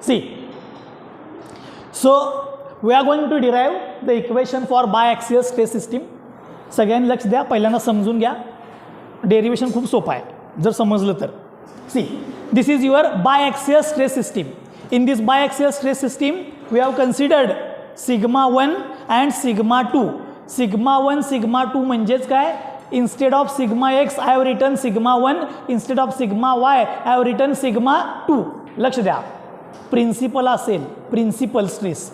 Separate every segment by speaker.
Speaker 1: See, so we are going to derive the equation for biaxial stress system. सगळ्यांनी लक्ष द्या, पहिल्यांदा समजून घ्या. डेरिवेशन खूप सोपं आहे जर समजलं तर. See, this is your biaxial stress system. In this biaxial stress system we have considered sigma 1 and sigma 2. sigma 1 sigma 2 म्हणजेच काय, instead of sigma x I have written sigma 1, instead of sigma y I have written sigma 2. लक्ष द्या, principal असेल principal stress,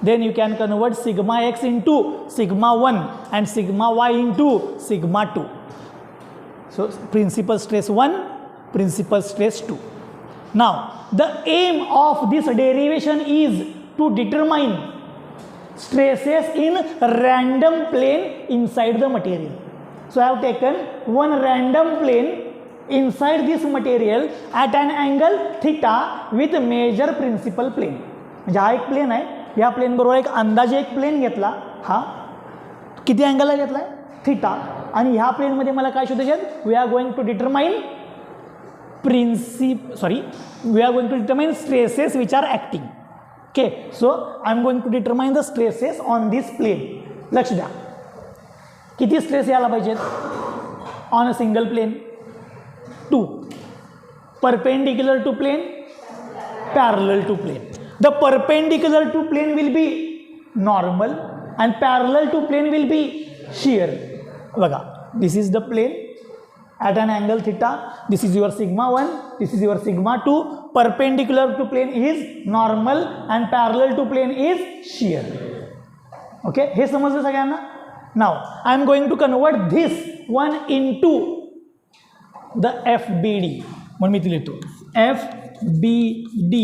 Speaker 1: then you can convert sigma x into sigma 1 and sigma y into sigma 2. So principal stress 1, principal stress 2. Now the aim of this derivation is to determine stresses in random plane inside the material. So I have taken one random plane inside this material at an angle theta with major principal plane. म्हणजे हा एक plane आहे, या plane बरोबर एक अंदाजे एक plane घेतला, हा किती अँगलला घेतला आहे, थिटा, आणि ह्या प्लेनमध्ये मला काय शोधायचे आहेत, we are going to determine we are going to determine stresses which are acting. Okay, so I am going to determine the stresses on this plane. लक्ष द्या, किती स्ट्रेस यायला पाहिजेत on a single plane, 2, perpendicular to plane, parallel to plane. The perpendicular to plane will be normal and parallel to plane will be shear. बघा, this is the plane at an angle theta, this is your sigma 1, this is your sigma 2, perpendicular to plane is normal and parallel to plane is shear. Okay, हे समजलं सगळ्यांना. Now I am going to convert this one into the FBD. म्हणून मी इथे लिहितो FBD.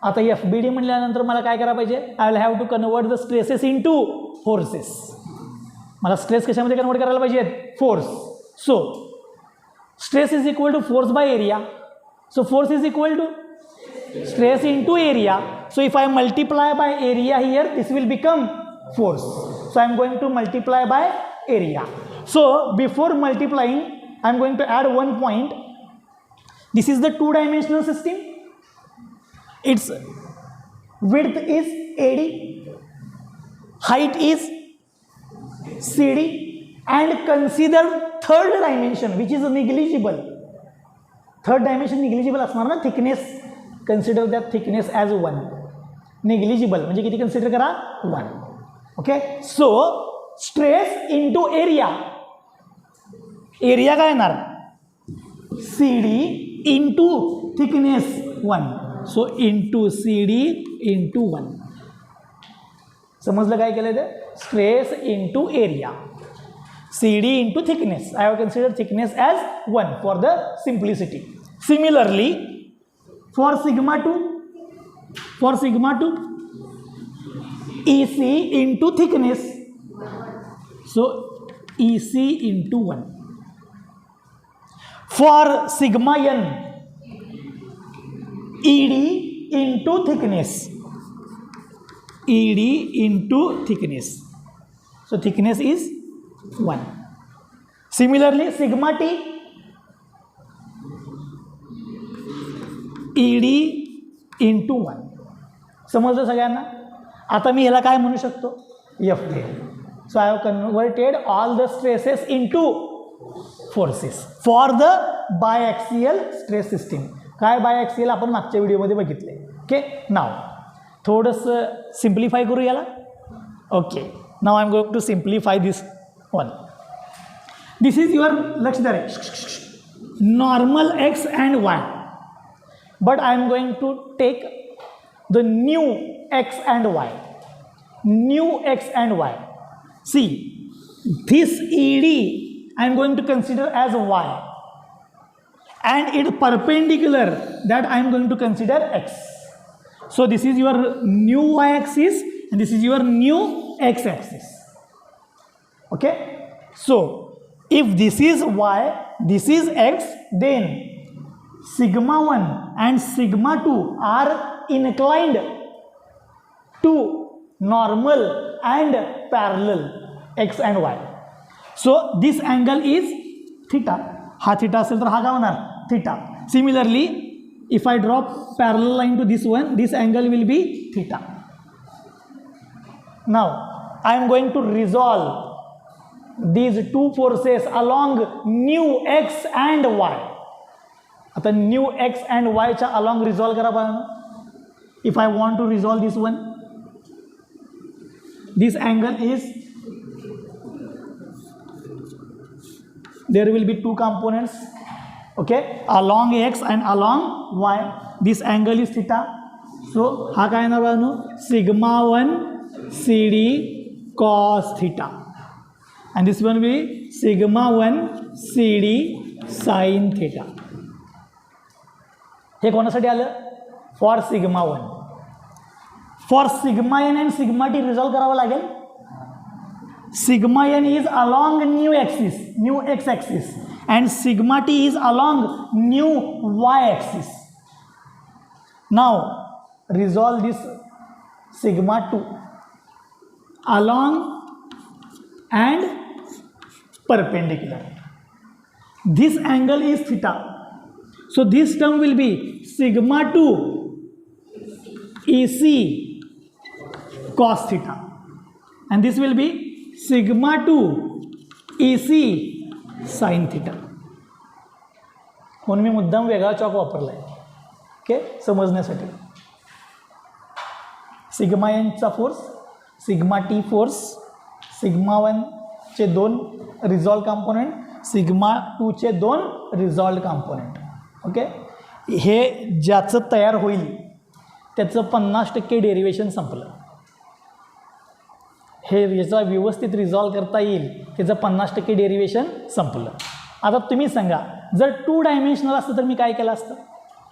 Speaker 1: आता FBD म्हटल्यानंतर मला काय करायला पाहिजे, I will have to convert the stresses into forces. मला स्ट्रेस कशामध्ये कन्वर्ट करायला पाहिजेत, force. So stress is equal to force by area. So force is equal to stress into area. So if I multiply by area here, this will become force. So I am going to multiply by area. So before multiplying I am going to add one point. This is the 2-dimensional system. Its width is AD, height is CD, and consider third dimension which is negligible. Third dimension negligible असणार ना, thickness. Consider that thickness as 1. Negligible म्हणजे किती consider करा, 1. Okay, so stress into area. Area काय येणार, CD into thickness 1. So into CD into 1. समजलं काय केलं ते, stress into area, CD into thickness. I have consider thickness as 1 for the simplicity. Similarly for sigma 2 EC into thickness. So EC into 1. For sigma n ED into thickness. ED into thickness. So thickness is 1. Similarly, sigma T ED into 1. समजलं सगळ्यांना. आता मी ह्याला काय म्हणू शकतो, FK. So I have converted all the stresses into forces for the biaxial stress system. काय बायॲक्सियल आपण मागच्या व्हिडिओमध्ये बघितले. ओके, नाव थोडंसं सिम्प्लिफाय करू याला. Okay, now I am going to simplify this one. This is your, लक्ष द्या रे, normal X and Y, but I am going to take the new X and Y. New X and Y. See, this ED I am going to consider as y, and its perpendicular that I am going to consider x. So this is your new y-axis and this is your new x-axis. Okay, so if this is y, this is x, then sigma 1 and sigma 2 are inclined to normal and parallel x and y. So this angle is theta. हा theta असेल तर हा काय होणार, theta. Similarly if I drop parallel line to this one, this angle will be theta. Now I am going to resolve these two forces along nu x and y. आता new X and वायच्या along resolve करा बघा. If I want to resolve this one, this angle is, there will be two components, okay, along X and along Y. This angle is theta. So हा काय येणार बघा, sigma 1 C D cos theta, and this one will be sigma 1 C D sine theta. हे कोणासाठी आलं? For sigma 1. For sigma N and sigma T resolve करावं लागेल. Sigma N is along new axis, new X axis, and sigma T is along new Y axis. Now resolve this sigma 2 along and perpendicular. This angle is theta. So this term will be sigma 2 EC cos theta, and this will be sigma 2 EC sin theta. म्हणून मी मुद्दाम वेगळा chalk वापरला आहे, okay, समजण्यासाठी. Sigma एनचा force, sigma T force, sigma 1 चे 2 resolve component, sigma 2 चे 2 resolve component. Okay, हे ज्याचं तयार होईल त्याचं 50% डेरिवेशन संपलं. हे याचा व्यवस्थित रिझॉल्व करता येईल त्याचं 50% डेरिवेशन संपलं. आता तुम्ही सांगा, जर 2 डायमेन्शनल असतं तर मी काय केलं असतं?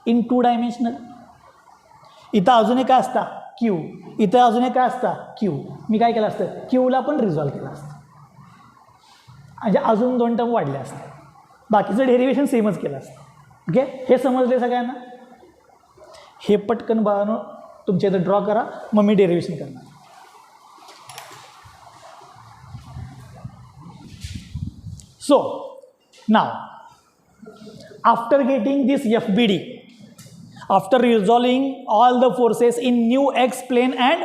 Speaker 1: इन 2 डायमेन्शनल इथं अजून एक काय असता क्यू, इथं अजून एक काय असता क्यू. मी काय केलं असतं? क्यूला पण रिझॉल्व केलं असतं, म्हणजे अजून 2 टर्म वाढले असते, बाकीचं डेरिवेशन सेमच केलं असतं. ओके, हे समजले सगळ्यांना? हे पटकन बाळानो तुमच्या इथं ड्रॉ करा, मग मी डेरिवेशन करणार. So now after getting this FBD, after resolving all the forces in new x plane and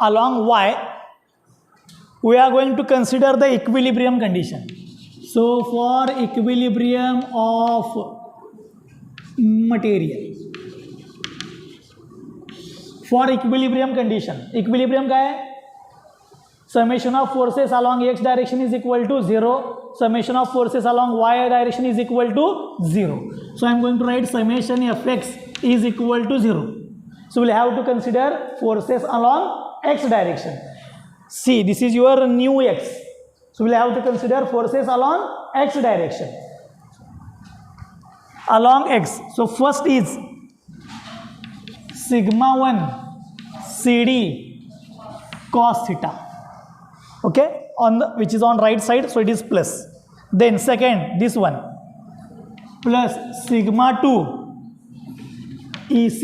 Speaker 1: along y, we are going to consider the equilibrium condition. So for equilibrium of material, for equilibrium condition, equilibrium काय आहे? Summation of forces along x direction is equal to 0. Summation of forces along y direction is equal to 0. So I am going to write summation fx is equal to 0. So we'll have to consider forces along x direction. See, this is your new x. So we'll have to consider forces along x direction. Along x. So first is sigma 1 CD cos theta. Okay, on the which is on right side, so it is plus. Then second, this one plus sigma 2 EC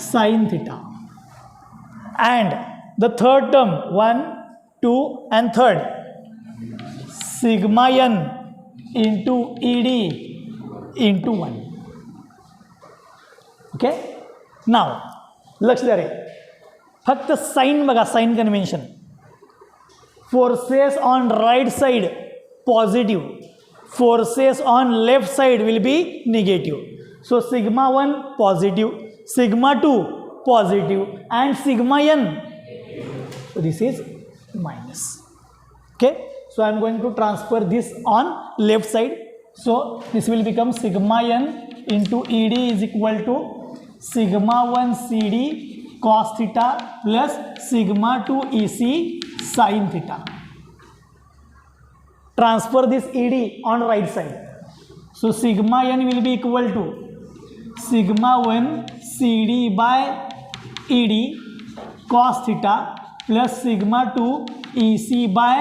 Speaker 1: sin theta. And the third term 1, 2 and third sigma n into ED into 1. Okay, now लक्ष द्या रे, फक्त sign बघा, sign convention. Forces on right side positive, forces on left side will be negative. So sigma 1 positive, sigma 2 positive, and sigma n, so this is minus. Okay, so I am going to transfer this on left side. So this will become sigma n into ED is equal to sigma 1 CD cos theta plus sigma 2 EC sin theta. Transfer this ED on right side. So sigma n will be equal to sigma 1 CD by ED cos theta plus sigma 2 EC by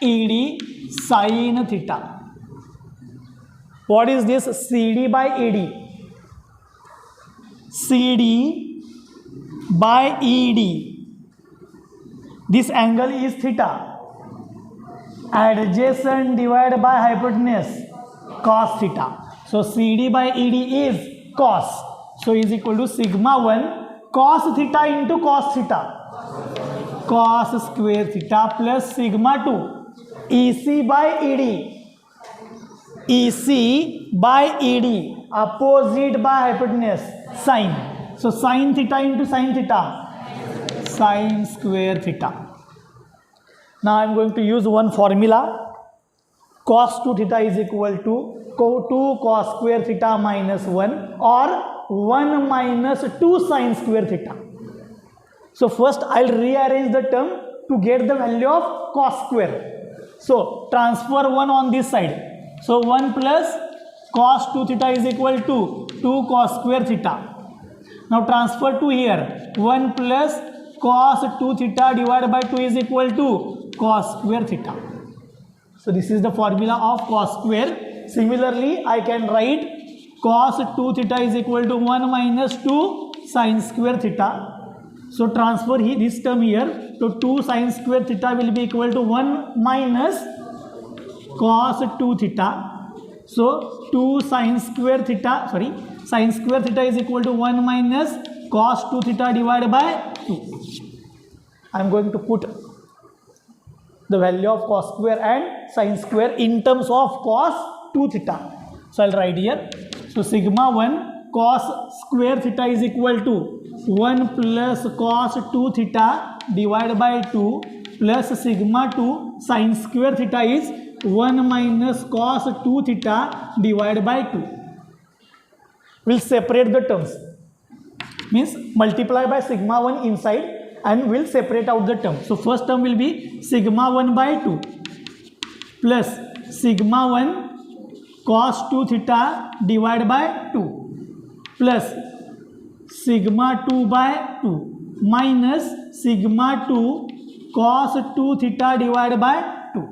Speaker 1: ED sin theta. What is this CD by ED? CD by ED. This angle is theta. Adjacent divided by hypotenuse cos theta. So CD by ED is cos. So is equal to sigma 1 cos theta into cos theta, cos square theta plus sigma 2 EC by ED, EC by ED, opposite by hypotenuse, sine. So sin theta into sin theta, sin square theta. Now I am going to use one formula. Cos 2 theta is equal to 2 cos square theta minus 1 or 1 minus 2 sin square theta. So first I'll rearrange the term to get the value of cos square. So transfer 1 on this side. So 1 plus cos 2 theta is equal to 2 cos square theta. Now transfer 2 here. 1 plus cos 2 theta divided by 2 is equal to cos square theta. So this is the formula of cos square. Similarly, I can write cos 2 theta is equal to 1 minus 2 sin square theta. So transfer this term here. So 2 sin square theta will be equal to 1 minus cos 2 theta. So 2 sin square theta, sin square theta is equal to 1 minus cos 2 theta divided by 2. I am going to put the value of cos square and sin square in terms of cos 2 theta. So I'll write here. So sigma 1 cos square theta is equal to 1 plus cos 2 theta divided by 2 plus sigma 2 sin square theta is 1 minus cos 2 theta divided by 2. We'll separate the terms. Means multiply by sigma 1 inside and we'll separate out the term. So first term will be sigma 1 by 2 plus sigma 1 cos 2 theta divided by 2 plus sigma 2 by 2 minus sigma 2 cos 2 theta divided by 2.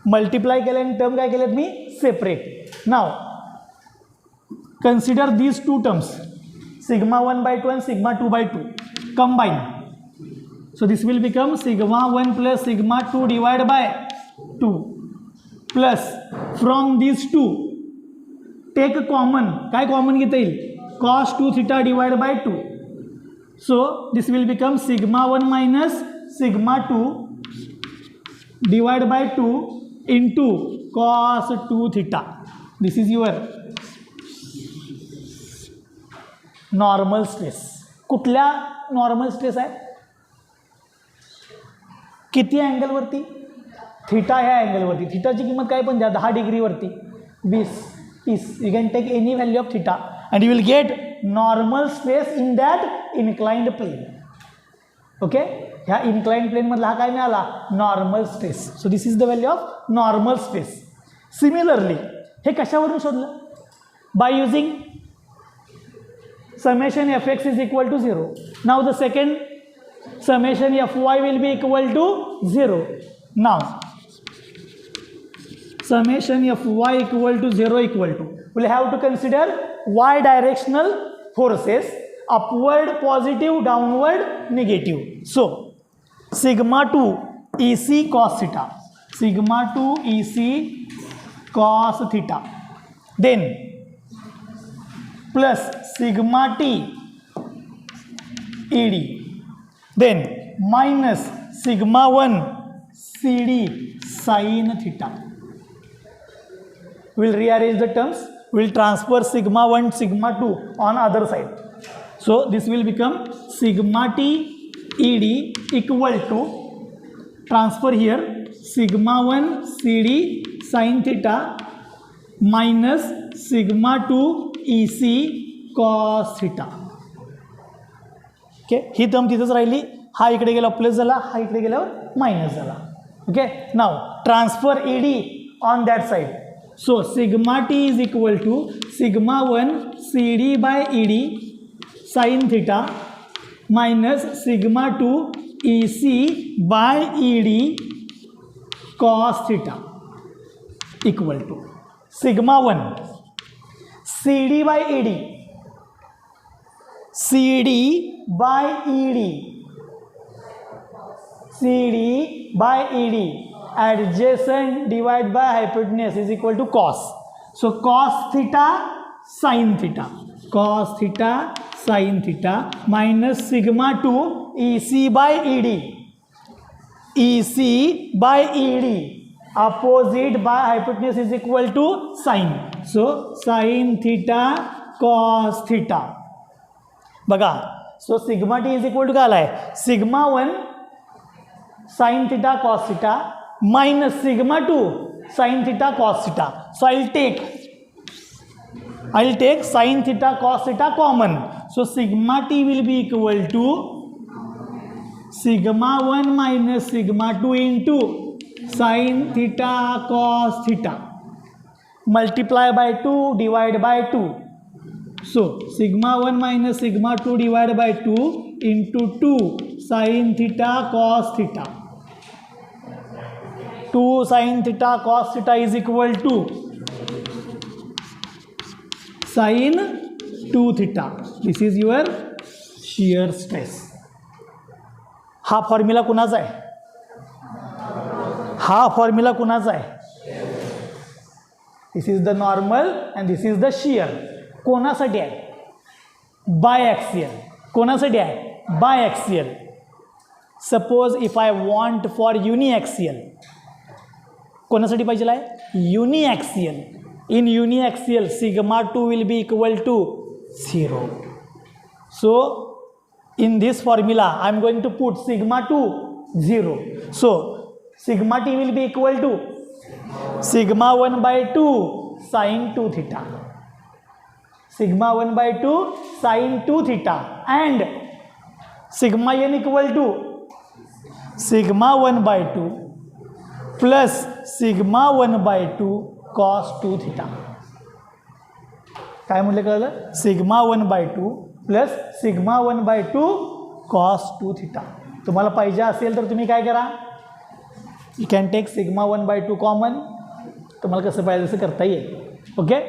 Speaker 1: Multiply केले आणि term काय केलेत मी separate. Now consider these two terms, sigma 1 by 2 and sigma 2 by 2. Combine. So this will become sigma 1 plus sigma 2 divided by 2 plus from these two take a common. काय common घेता येईल? Cos 2 theta divided by 2. So this will become sigma 1 minus sigma 2 divided by 2 into cos 2 theta. This is your normal stress. कुठल्या normal stress आहे? किती अँगलवरती? Theta ह्या अँगलवरती. थीटाची किंमत काय पण द्या, 10 डिग्रीवरती 20 30. You can take any value of theta and you will get normal stress in that inclined plane. Okay, ह्या इन्क्लाइंड प्लेनमधला हा काय मिळाला? Normal stress. So this is the value of normal stress. Similarly हे कशावरून शोधलं? By using summation fx is equal to 0. Now the second summation fy will be equal to 0. Now summation fy equal to 0 equal to, we'll have to consider y directional forces, upward positive, downward negative. So sigma 2 EC cos theta, sigma 2 EC cos theta, then plus sigma t ED, then minus sigma 1 CD sin theta. We will rearrange the terms. We will transfer sigma 1 sigma 2 on other side. So this will become sigma t ED equal to, transfer here, sigma 1 CD sin theta minus sigma 2 EC cos theta. Okay, he term तिथंच राहिली. हा इकडे गेला plus झाला, हा इकडे गेल्यावर minus झाला. Okay, now transfer ED on that side. So sigma T is equal to sigma 1 CD by ED sine theta minus sigma 2 EC by ED cos theta equal to sigma 1 CD by ED, CD by ED, CD by ED, adjacent divided by hypotenuse is equal to cos. So cos theta sin theta. Cos theta sine theta minus sigma two E C by E D, E C by E D opposite by hypotenuse is equal to sine. So sine theta cos theta. बघा, so sigma T is equal to काय आलाय, sigma 1 sine theta cos theta minus sigma 2 sine theta cos theta. So I'll take sin theta cos theta common. So sigma t will be equal to sigma 1 minus sigma 2 into sin theta cos theta multiply by 2 divide by 2. So sigma 1 minus sigma 2 divided by 2 into 2 sin theta cos theta. 2 sin theta cos theta is equal to sin 2 theta. This is your shear stress. हा formula कुणाचा आहे, हा formula कुणाचा आहे, this is the normal and this is the shear. कोणासाठी आहे, biaxial. कोणासाठी आहे, biaxial. Suppose if I want for uniaxial, कोणासाठी पाहिजे आहे, uniaxial. In uniaxial sigma 2 will be equal to 0. So in this formula I am going to put sigma 2 0. So sigma t will be equal to sigma 1 by 2 sin 2 theta, sigma 1 by 2 sin 2 theta and sigma n equal to sigma 1 by 2 plus sigma 1 by 2 cos 2 theta. काय म्हटलं कळलं, sigma 1 by 2 plus sigma 1 by 2 cos 2 theta. तुम्हाला पाहिजे असेल तर तुम्ही काय करा, you can take sigma 1 by 2 common. तुम्हाला कसं पाहिजे तसं करता येईल. ओके,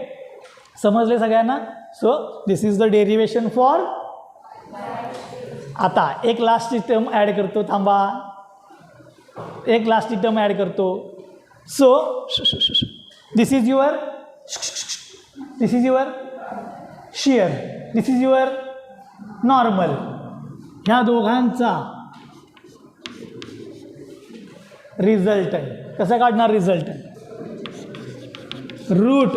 Speaker 1: समजले सगळ्यांना. So this is the derivation for. आता एक लास्ट टर्म ॲड करतो, थांबा, एक लास्ट टर्म ॲड करतो. सो this is your shear, this is your normal. ह्या दोघांचा रिझल्टंट कसा काढणार, resultant root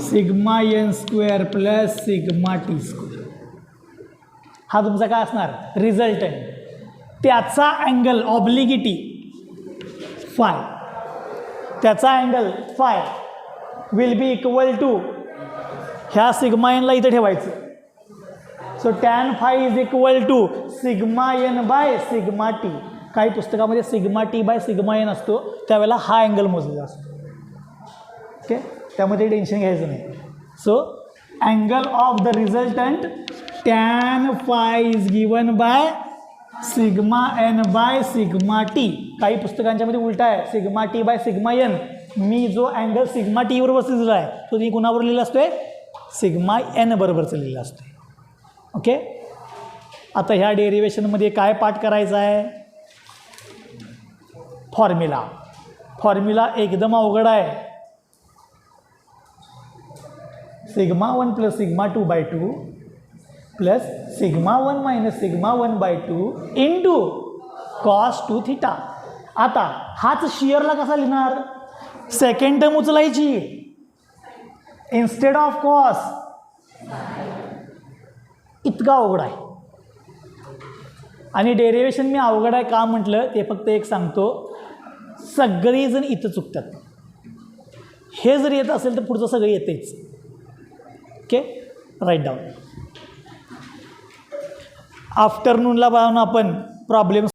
Speaker 1: sigma N square plus sigma T square. हा तुमचा काय असणार, रिझल्टंट. त्याचा अँगल ऑब्लिगिटी फाय, त्याचा angle phi will be equal to ह्या सिग्मा एनला इथे ठेवायचं. So tan phi is equal to sigma N by sigma T. काही पुस्तकामध्ये sigma T by sigma N असतो, त्यावेळेला हा अँगल मोजलेला असतो. ओके, त्यामध्ये टेन्शन घ्यायचं नाही. So angle of the resultant tan phi is given by sigma N by sigma T. काही पुस्तकांच्यामध्ये उलटा आहे, sigma T by sigma N. मी जो अँगल सिग्मा टी बरोबर लिहिला आहे तो तुम्ही कुणाबरोबर लिहिला असतोय, सिग्मा एन बरोबरचा लिहिला असतोय. ओके, आता ह्या डेरिवेशनमध्ये काय पाठ करायचा आहे, फॉर्म्युला. फॉर्म्युला एकदम अवघड आहे. Sigma 1 plus sigma 2 by 2 plus sigma 1 minus sigma 1 by 2 into cos 2 theta. आता हाच शियरला कसा लिहिणार, सेकंड टर्म उचलायची इन्स्टेड ऑफ कॉस. इतका अवघड आहे. आणि डेरिवेशन मी अवघड आहे का म्हटलं, ते फक्त एक सांगतो, सगळीजण इथं चुकतात. हे जर येत असेल तर पुढचं सगळं येतेच. Okay, right down. आफ्टरनूनला पाहून आपण प्रॉब्लेम